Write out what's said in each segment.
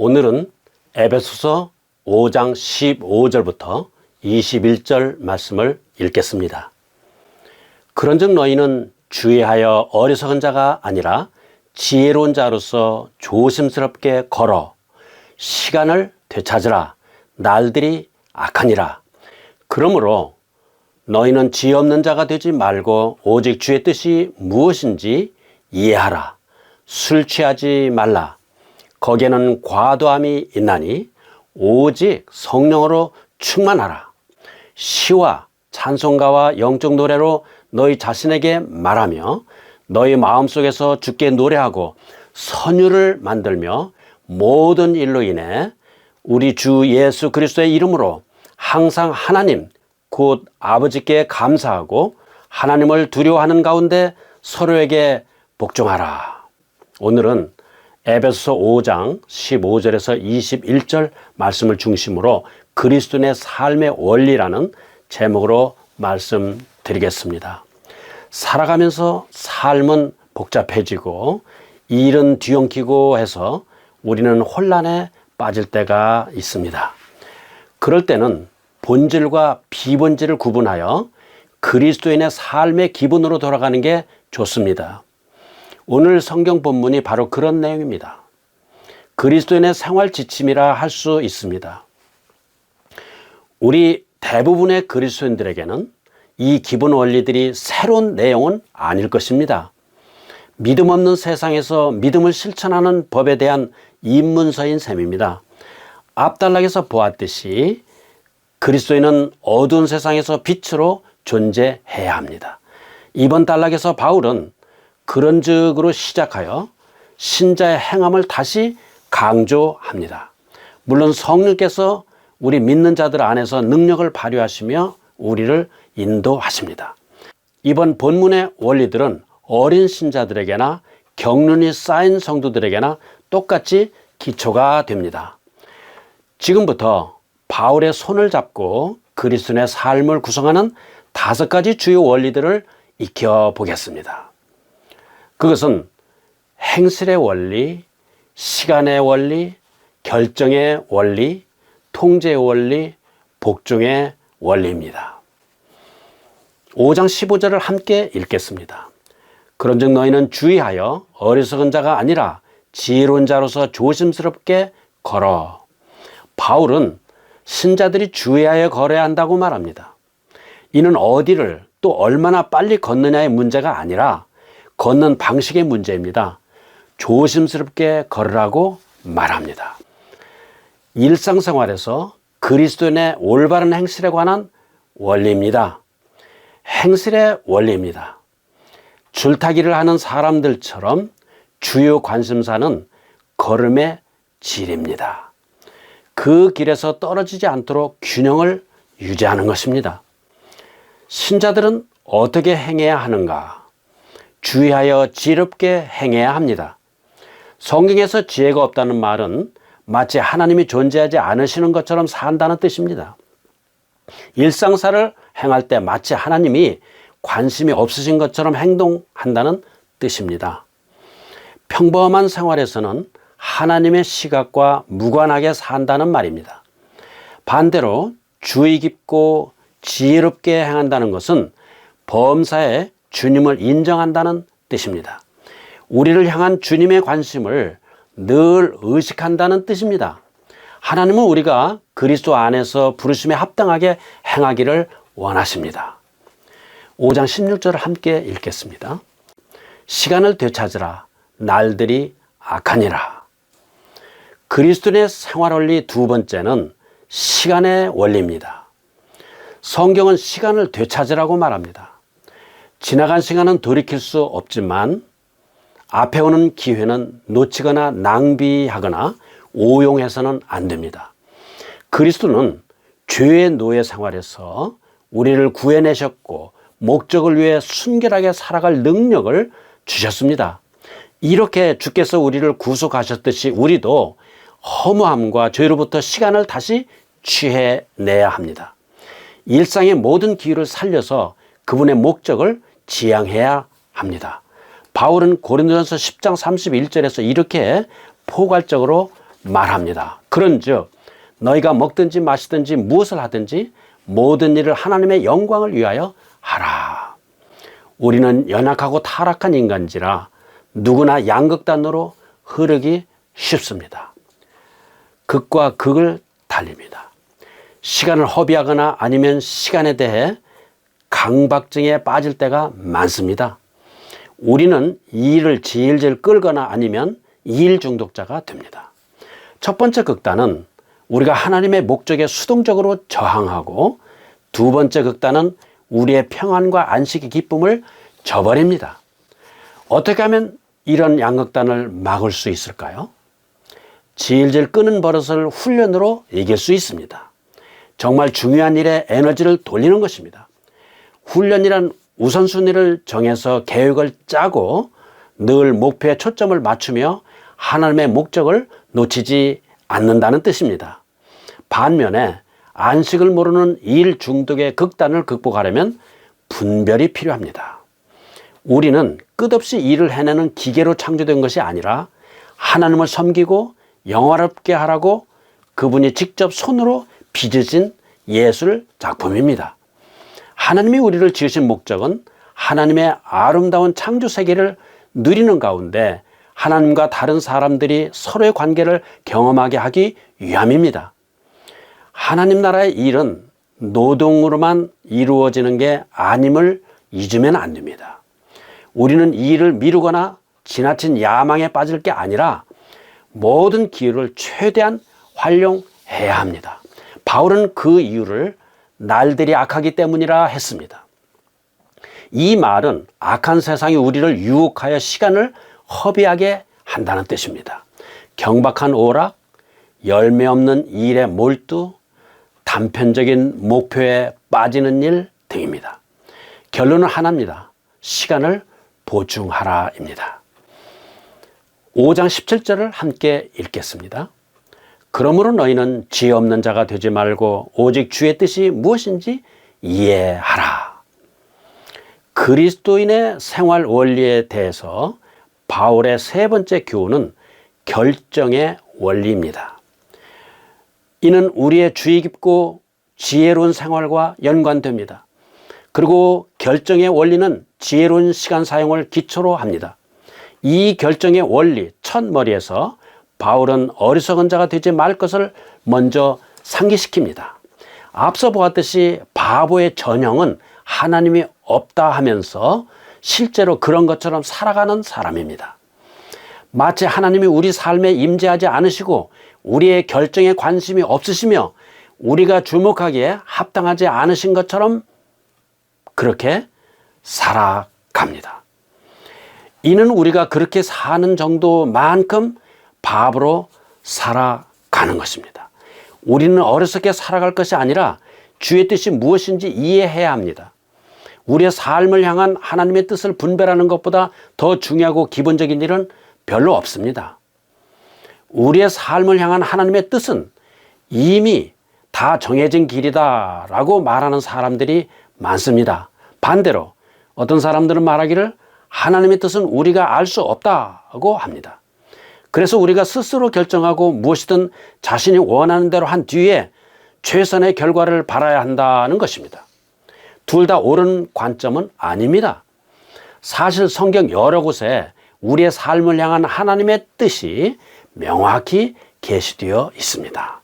오늘은 에베소서 5장 15절부터 21절 말씀을 읽겠습니다. 그런즉 너희는 주의하여 어리석은 자가 아니라 지혜로운 자로서 조심스럽게 걸어 시간을 되찾으라. 날들이 악하니라. 그러므로 너희는 지혜 없는 자가 되지 말고 오직 주의 뜻이 무엇인지 이해하라. 술 취하지 말라. 거기에는 과도함이 있나니 오직 성령으로 충만하라. 시와 찬송가와 영적 노래로 너희 자신에게 말하며 너희 마음속에서 주께 노래하고 선율을 만들며 모든 일로 인해 우리 주 예수 그리스도의 이름으로 항상 하나님 곧 아버지께 감사하고 하나님을 두려워하는 가운데 서로에게 복종하라. 오늘은 에베소서 5장 15절에서 21절 말씀을 중심으로 그리스도인의 삶의 원리라는 제목으로 말씀드리겠습니다. 살아가면서 삶은 복잡해지고 일은 뒤엉키고 해서 우리는 혼란에 빠질 때가 있습니다. 그럴 때는 본질과 비본질을 구분하여 그리스도인의 삶의 기본으로 돌아가는 게 좋습니다. 오늘 성경 본문이 바로 그런 내용입니다. 그리스도인의 생활 지침이라 할 수 있습니다. 우리 대부분의 그리스도인들에게는 이 기본 원리들이 새로운 내용은 아닐 것입니다. 믿음 없는 세상에서 믿음을 실천하는 법에 대한 입문서인 셈입니다. 앞단락에서 보았듯이 그리스도인은 어두운 세상에서 빛으로 존재해야 합니다. 이번 단락에서 바울은 그런즉으로 시작하여 신자의 행함을 다시 강조합니다. 물론 성령께서 우리 믿는 자들 안에서 능력을 발휘하시며 우리를 인도하십니다. 이번 본문의 원리들은 어린 신자들에게나 경륜이 쌓인 성도들에게나 똑같이 기초가 됩니다. 지금부터 바울의 손을 잡고 그리스도인의 삶을 구성하는 5가지 주요 원리들을 익혀보겠습니다. 그것은 행실의 원리, 시간의 원리, 결정의 원리, 통제의 원리, 복종의 원리입니다. 5장 15절을 함께 읽겠습니다. 그런즉 너희는 주의하여 어리석은 자가 아니라 지혜로운 자로서 조심스럽게 걸어. 바울은 신자들이 주의하여 걸어야 한다고 말합니다. 이는 어디를 또 얼마나 빨리 걷느냐의 문제가 아니라 걷는 방식의 문제입니다. 조심스럽게 걸으라고 말합니다. 일상생활에서 그리스도인의 올바른 행실에 관한 원리입니다. 행실의 원리입니다. 줄타기를 하는 사람들처럼 주요 관심사는 걸음의 질입니다. 그 길에서 떨어지지 않도록 균형을 유지하는 것입니다. 신자들은 어떻게 행해야 하는가? 주의하여 지혜롭게 행해야 합니다. 성경에서 지혜가 없다는 말은 마치 하나님이 존재하지 않으시는 것처럼 산다는 뜻입니다. 일상사를 행할 때 마치 하나님이 관심이 없으신 것처럼 행동한다는 뜻입니다. 평범한 생활에서는 하나님의 시각과 무관하게 산다는 말입니다. 반대로 주의 깊고 지혜롭게 행한다는 것은 범사에 주님을 인정한다는 뜻입니다. 우리를 향한 주님의 관심을 늘 의식한다는 뜻입니다. 하나님은 우리가 그리스도 안에서 부르심에 합당하게 행하기를 원하십니다. 5장 16절을 함께 읽겠습니다. 시간을 되찾으라. 날들이 악하니라. 그리스도인의 생활 원리 2번째는 시간의 원리입니다. 성경은 시간을 되찾으라고 말합니다. 지나간 시간은 돌이킬 수 없지만 앞에 오는 기회는 놓치거나 낭비하거나 오용해서는 안 됩니다. 그리스도는 죄의 노예 생활에서 우리를 구해내셨고 목적을 위해 순결하게 살아갈 능력을 주셨습니다. 이렇게 주께서 우리를 구속하셨듯이 우리도 허무함과 죄로부터 시간을 다시 취해내야 합니다. 일상의 모든 기회를 살려서 그분의 목적을 지향해야 합니다. 바울은 고린도전서 10장 31절에서 이렇게 포괄적으로 말합니다. 그런즉 너희가 먹든지 마시든지 무엇을 하든지 모든 일을 하나님의 영광을 위하여 하라. 우리는 연약하고 타락한 인간지라 누구나 양극단으로 흐르기 쉽습니다. 극과 극을 달립니다. 시간을 허비하거나 아니면 시간에 대해 강박증에 빠질 때가 많습니다. 우리는 이 일을 질질 끌거나 아니면 일 중독자가 됩니다. 첫 번째 극단은 우리가 하나님의 목적에 수동적으로 저항하고, 두 번째 극단은 우리의 평안과 안식의 기쁨을 저버립니다. 어떻게 하면 이런 양극단을 막을 수 있을까요? 질질 끄는 버릇을 훈련으로 이길 수 있습니다. 정말 중요한 일에 에너지를 돌리는 것입니다. 훈련이란 우선순위를 정해서 계획을 짜고 늘 목표에 초점을 맞추며 하나님의 목적을 놓치지 않는다는 뜻입니다. 반면에 안식을 모르는 일 중독의 극단을 극복하려면 분별이 필요합니다. 우리는 끝없이 일을 해내는 기계로 창조된 것이 아니라 하나님을 섬기고 영화롭게 하라고 그분이 직접 손으로 빚으신 예술 작품입니다. 하나님이 우리를 지으신 목적은 하나님의 아름다운 창조 세계를 누리는 가운데 하나님과 다른 사람들이 서로의 관계를 경험하게 하기 위함입니다. 하나님 나라의 일은 노동으로만 이루어지는 게 아님을 잊으면 안 됩니다. 우리는 이 일을 미루거나 지나친 야망에 빠질 게 아니라 모든 기회를 최대한 활용해야 합니다. 바울은 그 이유를 날들이 악하기 때문이라 했습니다. 이 말은 악한 세상이 우리를 유혹하여 시간을 허비하게 한다는 뜻입니다. 경박한 오락, 열매 없는 일에 몰두, 단편적인 목표에 빠지는 일 등입니다. 결론은 하나입니다. 시간을 보충하라입니다. 5장 17절을 함께 읽겠습니다. 그러므로 너희는 지혜 없는 자가 되지 말고 오직 주의 뜻이 무엇인지 이해하라. 그리스도인의 생활 원리에 대해서 바울의 세 번째 교훈은 결정의 원리입니다. 이는 우리의 주의 깊고 지혜로운 생활과 연관됩니다. 그리고 결정의 원리는 지혜로운 시간 사용을 기초로 합니다. 이 결정의 원리 첫머리에서 바울은 어리석은 자가 되지 말 것을 먼저 상기시킵니다. 앞서 보았듯이 바보의 전형은 하나님이 없다 하면서 실제로 그런 것처럼 살아가는 사람입니다. 마치 하나님이 우리 삶에 임재하지 않으시고 우리의 결정에 관심이 없으시며 우리가 주목하기에 합당하지 않으신 것처럼 그렇게 살아갑니다. 이는 우리가 그렇게 사는 정도만큼 바보로 살아가는 것입니다. 우리는 어리석게 살아갈 것이 아니라 주의 뜻이 무엇인지 이해해야 합니다. 우리의 삶을 향한 하나님의 뜻을 분별하는 것보다 더 중요하고 기본적인 일은 별로 없습니다. 우리의 삶을 향한 하나님의 뜻은 이미 다 정해진 길이다 라고 말하는 사람들이 많습니다. 반대로 어떤 사람들은 말하기를 하나님의 뜻은 우리가 알 수 없다고 합니다. 그래서 우리가 스스로 결정하고 무엇이든 자신이 원하는 대로 한 뒤에 최선의 결과를 바라야 한다는 것입니다. 둘 다 옳은 관점은 아닙니다. 사실 성경 여러 곳에 우리의 삶을 향한 하나님의 뜻이 명확히 계시되어 있습니다.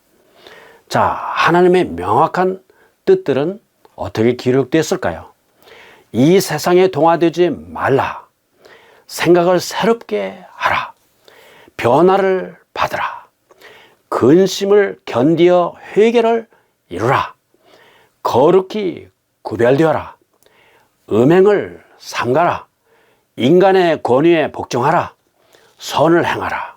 자, 하나님의 명확한 뜻들은 어떻게 기록되었을까요? 이 세상에 동화되지 말라. 생각을 새롭게 하라. 변화를 받으라. 근심을 견디어 회개를 이루라. 거룩히 구별되어라. 음행을 삼가라. 인간의 권위에 복종하라. 선을 행하라.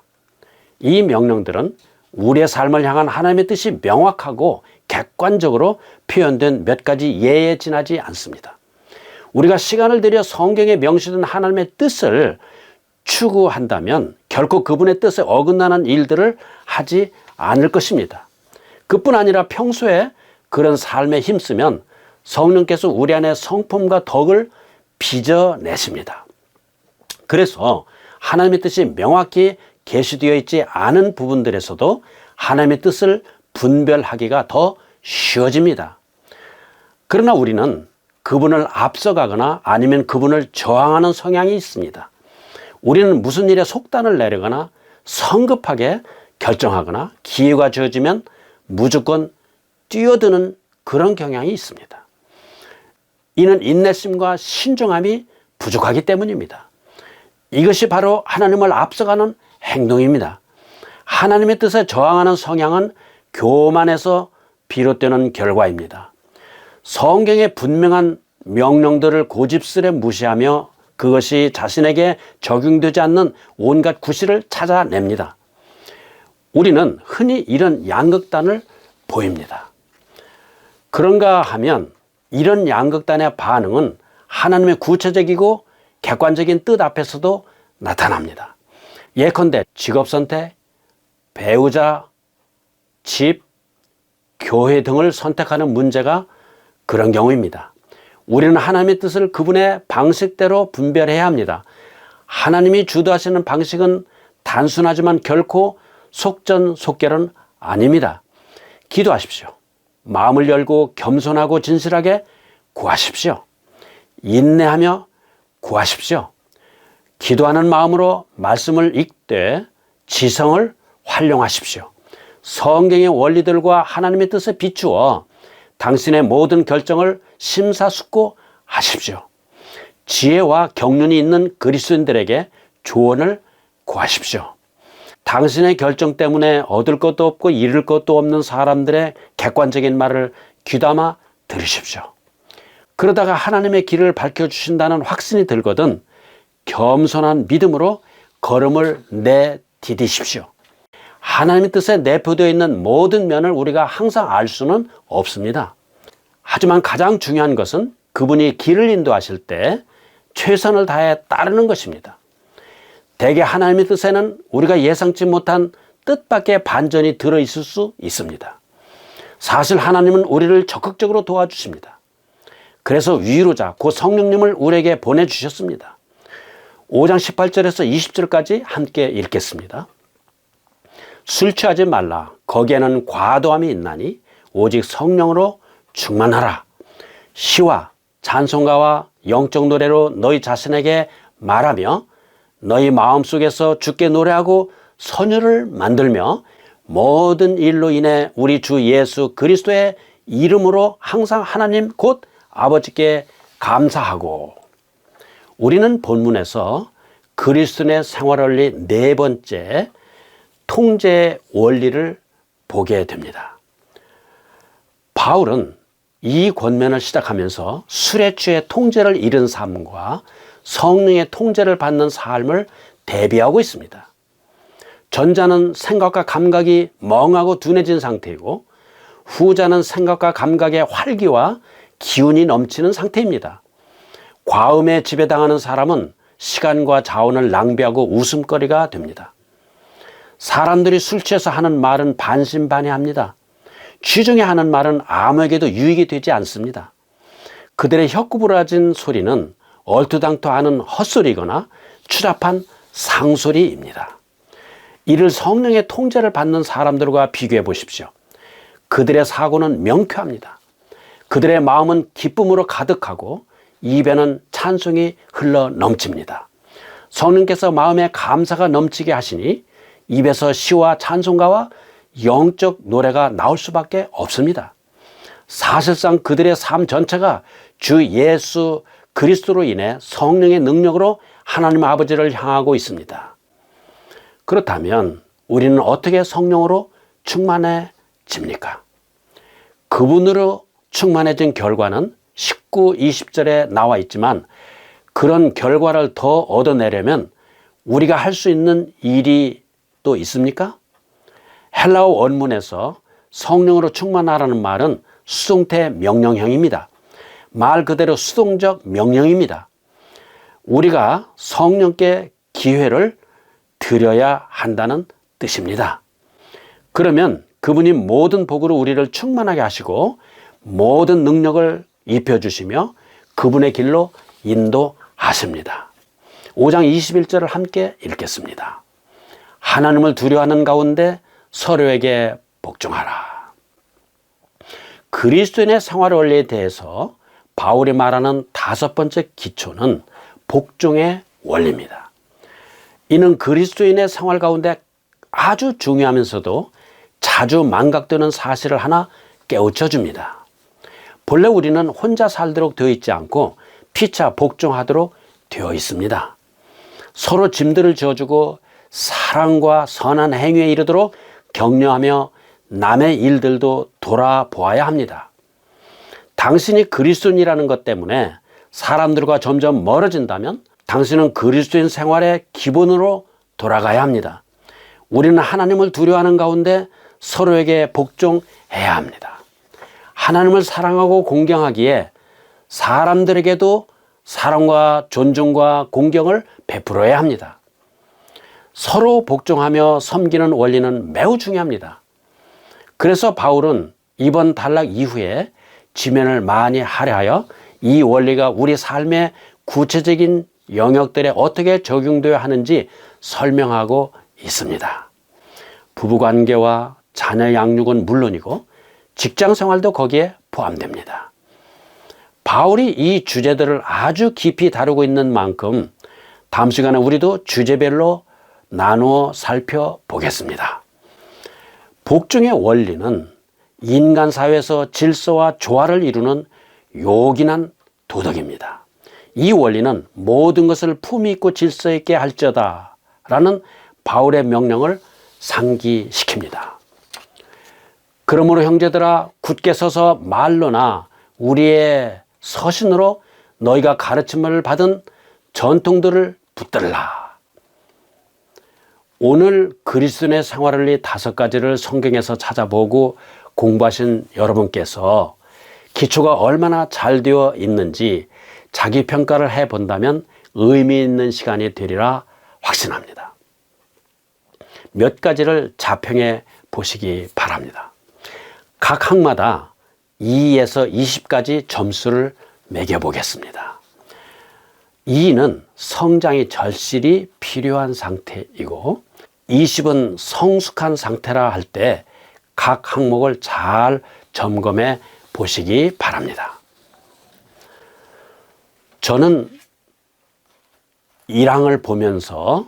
이 명령들은 우리의 삶을 향한 하나님의 뜻이 명확하고 객관적으로 표현된 몇 가지 예에 지나지 않습니다. 우리가 시간을 들여 성경에 명시된 하나님의 뜻을 추구한다면 결코 그분의 뜻에 어긋나는 일들을 하지 않을 것입니다. 그뿐 아니라 평소에 그런 삶에 힘쓰면 성령께서 우리 안에 성품과 덕을 빚어내십니다. 그래서 하나님의 뜻이 명확히 계시되어 있지 않은 부분들에서도 하나님의 뜻을 분별하기가 더 쉬워집니다. 그러나 우리는 그분을 앞서가거나 아니면 그분을 저항하는 성향이 있습니다. 우리는 무슨 일에 속단을 내리거나 성급하게 결정하거나 기회가 주어지면 무조건 뛰어드는 그런 경향이 있습니다. 이는 인내심과 신중함이 부족하기 때문입니다. 이것이 바로 하나님을 앞서가는 행동입니다. 하나님의 뜻에 저항하는 성향은 교만에서 비롯되는 결과입니다. 성경의 분명한 명령들을 고집스레 무시하며 그것이 자신에게 적용되지 않는 온갖 구실을 찾아냅니다. 우리는 흔히 이런 양극단을 보입니다. 그런가 하면 이런 양극단의 반응은 하나님의 구체적이고 객관적인 뜻 앞에서도 나타납니다. 예컨대 직업선택, 배우자, 집, 교회 등을 선택하는 문제가 그런 경우입니다. 우리는 하나님의 뜻을 그분의 방식대로 분별해야 합니다. 하나님이 주도하시는 방식은 단순하지만 결코 속전속결은 아닙니다. 기도하십시오. 마음을 열고 겸손하고 진실하게 구하십시오. 인내하며 구하십시오. 기도하는 마음으로 말씀을 읽되 지성을 활용하십시오. 성경의 원리들과 하나님의 뜻에 비추어 당신의 모든 결정을 심사숙고하십시오. 지혜와 경륜이 있는 그리스도인들에게 조언을 구하십시오. 당신의 결정 때문에 얻을 것도 없고 잃을 것도 없는 사람들의 객관적인 말을 귀담아 들으십시오. 그러다가 하나님의 길을 밝혀주신다는 확신이 들거든 겸손한 믿음으로 걸음을 내디디십시오. 하나님의 뜻에 내포되어 있는 모든 면을 우리가 항상 알 수는 없습니다. 하지만 가장 중요한 것은 그분이 길을 인도하실 때 최선을 다해 따르는 것입니다. 대개 하나님의 뜻에는 우리가 예상치 못한 뜻밖의 반전이 들어있을 수 있습니다. 사실 하나님은 우리를 적극적으로 도와주십니다. 그래서 위로자, 곧 성령님을 우리에게 보내주셨습니다. 5장 18절에서 20절까지 함께 읽겠습니다. 술 취하지 말라. 거기에는 과도함이 있나니 오직 성령으로 충만하라. 시와 찬송가와 영적 노래로 너희 자신에게 말하며 너희 마음속에서 주께 노래하고 선율을 만들며 모든 일로 인해 우리 주 예수 그리스도의 이름으로 항상 하나님 곧 아버지께 감사하고. 우리는 본문에서 그리스도인의 생활 원리 네 번째 통제의 원리를 보게 됩니다. 바울은 이 권면을 시작하면서 술에 취해 통제를 잃은 삶과 성령의 통제를 받는 삶을 대비하고 있습니다. 전자는 생각과 감각이 멍하고 둔해진 상태이고 후자는 생각과 감각의 활기와 기운이 넘치는 상태입니다. 과음에 지배당하는 사람은 시간과 자원을 낭비하고 웃음거리가 됩니다. 사람들이 술 취해서 하는 말은 반신반의합니다. 취중에 하는 말은 아무에게도 유익이 되지 않습니다. 그들의 혀구부라진 소리는 얼토당토하는 헛소리거나 추잡한 상소리입니다. 이를 성령의 통제를 받는 사람들과 비교해 보십시오. 그들의 사고는 명쾌합니다. 그들의 마음은 기쁨으로 가득하고 입에는 찬송이 흘러 넘칩니다. 성령께서 마음에 감사가 넘치게 하시니 입에서 시와 찬송가와 영적 노래가 나올 수밖에 없습니다. 사실상 그들의 삶 전체가 주 예수 그리스도로 인해 성령의 능력으로 하나님 아버지를 향하고 있습니다. 그렇다면 우리는 어떻게 성령으로 충만해집니까? 그분으로 충만해진 결과는 19, 20절에 나와 있지만 그런 결과를 더 얻어내려면 우리가 할 수 있는 일이 또 있습니까? 헬라어 원문에서 성령으로 충만하라는 말은 수동태 명령형입니다. 말 그대로 수동적 명령입니다. 우리가 성령께 기회를 드려야 한다는 뜻입니다. 그러면 그분이 모든 복으로 우리를 충만하게 하시고 모든 능력을 입혀주시며 그분의 길로 인도하십니다. 5장 21절을 함께 읽겠습니다. 하나님을 두려워하는 가운데 서로에게 복종하라. 그리스도인의 생활 원리에 대해서 바울이 말하는 5번째 기초는 복종의 원리입니다. 이는 그리스도인의 생활 가운데 아주 중요하면서도 자주 망각되는 사실을 하나 깨우쳐 줍니다. 본래 우리는 혼자 살도록 되어 있지 않고 피차 복종하도록 되어 있습니다. 서로 짐들을 지어주고 사랑과 선한 행위에 이르도록 격려하며 남의 일들도 돌아보아야 합니다. 당신이 그리스도인이라는 것 때문에 사람들과 점점 멀어진다면 당신은 그리스도인 생활의 기본으로 돌아가야 합니다. 우리는 하나님을 두려워하는 가운데 서로에게 복종해야 합니다. 하나님을 사랑하고 공경하기에 사람들에게도 사랑과 존중과 공경을 베풀어야 합니다. 서로 복종하며 섬기는 원리는 매우 중요합니다. 그래서 바울은 이번 단락 이후에 지면을 많이 할애하여 이 원리가 우리 삶의 구체적인 영역들에 어떻게 적용되어야 하는지 설명하고 있습니다. 부부관계와 자녀 양육은 물론이고 직장 생활도 거기에 포함됩니다. 바울이 이 주제들을 아주 깊이 다루고 있는 만큼 다음 시간에 우리도 주제별로 나누어 살펴보겠습니다. 복종의 원리는 인간 사회에서 질서와 조화를 이루는 요긴한 도덕입니다. 이 원리는 모든 것을 품위 있고 질서 있게 할지어다 라는 바울의 명령을 상기시킵니다. 그러므로 형제들아 굳게 서서 말로나 우리의 서신으로 너희가 가르침을 받은 전통들을 붙들라. 오늘 그리스도인의 생활원리 5가지를 성경에서 찾아보고 공부하신 여러분께서 기초가 얼마나 잘 되어 있는지 자기 평가를 해본다면 의미 있는 시간이 되리라 확신합니다. 몇 가지를 자평해 보시기 바랍니다. 각 항마다 2에서 20까지 점수를 매겨보겠습니다. 2는 성장이 절실히 필요한 상태이고 20은 성숙한 상태라 할 때 각 항목을 잘 점검해 보시기 바랍니다. 저는 1항을 보면서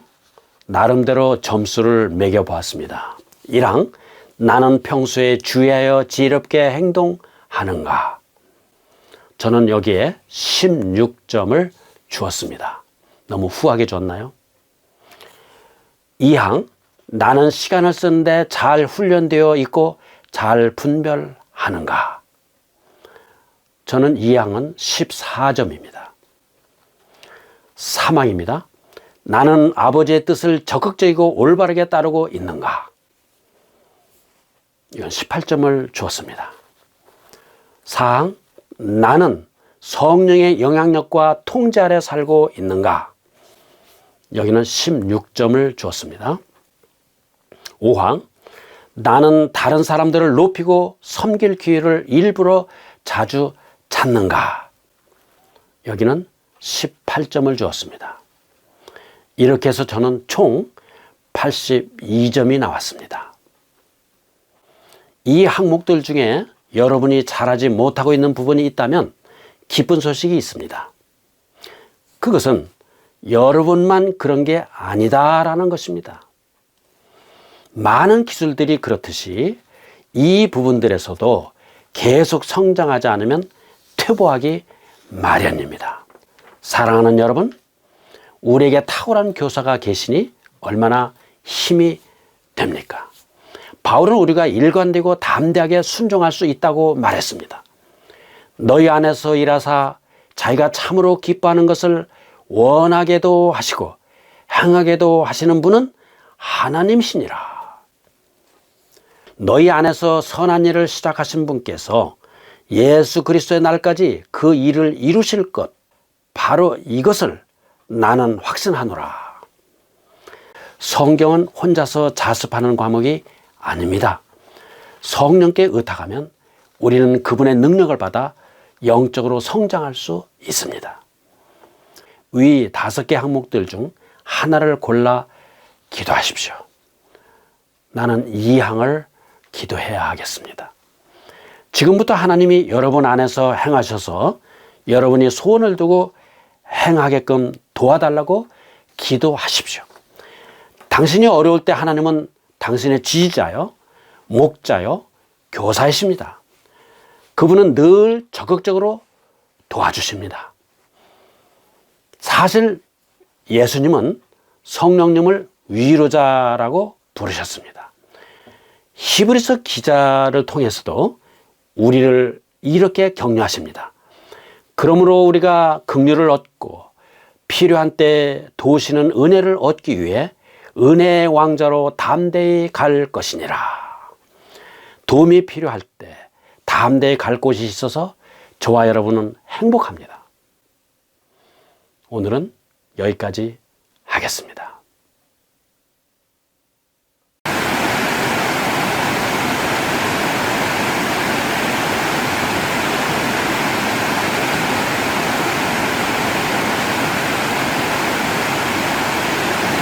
나름대로 점수를 매겨보았습니다. 1항, 나는 평소에 주의하여 지혜롭게 행동하는가? 저는 여기에 16점을 주었습니다. 너무 후하게 줬나요? 2항, 나는 시간을 쓰는데 잘 훈련되어 있고 잘 분별하는가? 저는 2항은 14점입니다. 3항입니다. 나는 아버지의 뜻을 적극적이고 올바르게 따르고 있는가? 이건 18점을 주었습니다. 4항, 나는 성령의 영향력과 통제 아래 살고 있는가? 여기는 16점을 주었습니다. 5항, 나는 다른 사람들을 높이고 섬길 기회를 일부러 자주 찾는가? 여기는 18점을 주었습니다. 이렇게 해서 저는 총 82점이 나왔습니다. 이 항목들 중에 여러분이 잘하지 못하고 있는 부분이 있다면 기쁜 소식이 있습니다. 그것은 여러분만 그런 게 아니다라는 것입니다. 많은 기술들이 그렇듯이 이 부분들에서도 계속 성장하지 않으면 퇴보하기 마련입니다. 사랑하는 여러분, 우리에게 탁월한 교사가 계시니 얼마나 힘이 됩니까? 바울은 우리가 일관되고 담대하게 순종할 수 있다고 말했습니다. 너희 안에서 일하사 자기가 참으로 기뻐하는 것을 원하게도 하시고 행하게도 하시는 분은 하나님이시니라. 너희 안에서 선한 일을 시작하신 분께서 예수 그리스도의 날까지 그 일을 이루실 것, 바로 이것을 나는 확신하노라. 성경은 혼자서 자습하는 과목이 아닙니다. 성령께 의탁하면 우리는 그분의 능력을 받아 영적으로 성장할 수 있습니다. 위 5개 항목들 중 하나를 골라 기도하십시오. 나는 이 항을 기도해야 하겠습니다. 지금부터 하나님이 여러분 안에서 행하셔서 여러분이 소원을 두고 행하게끔 도와달라고 기도하십시오. 당신이 어려울 때 하나님은 당신의 지지자요, 목자요, 교사이십니다. 그분은 늘 적극적으로 도와주십니다. 사실 예수님은 성령님을 위로자라고 부르셨습니다. 히브리서 기자를 통해서도 우리를 이렇게 격려하십니다. 그러므로 우리가 긍휼을 얻고 필요한 때에 도우시는 은혜를 얻기 위해 은혜의 왕자로 담대히 갈 것이니라. 도움이 필요할 때 담대히 갈 곳이 있어서 저와 여러분은 행복합니다. 오늘은 여기까지 하겠습니다.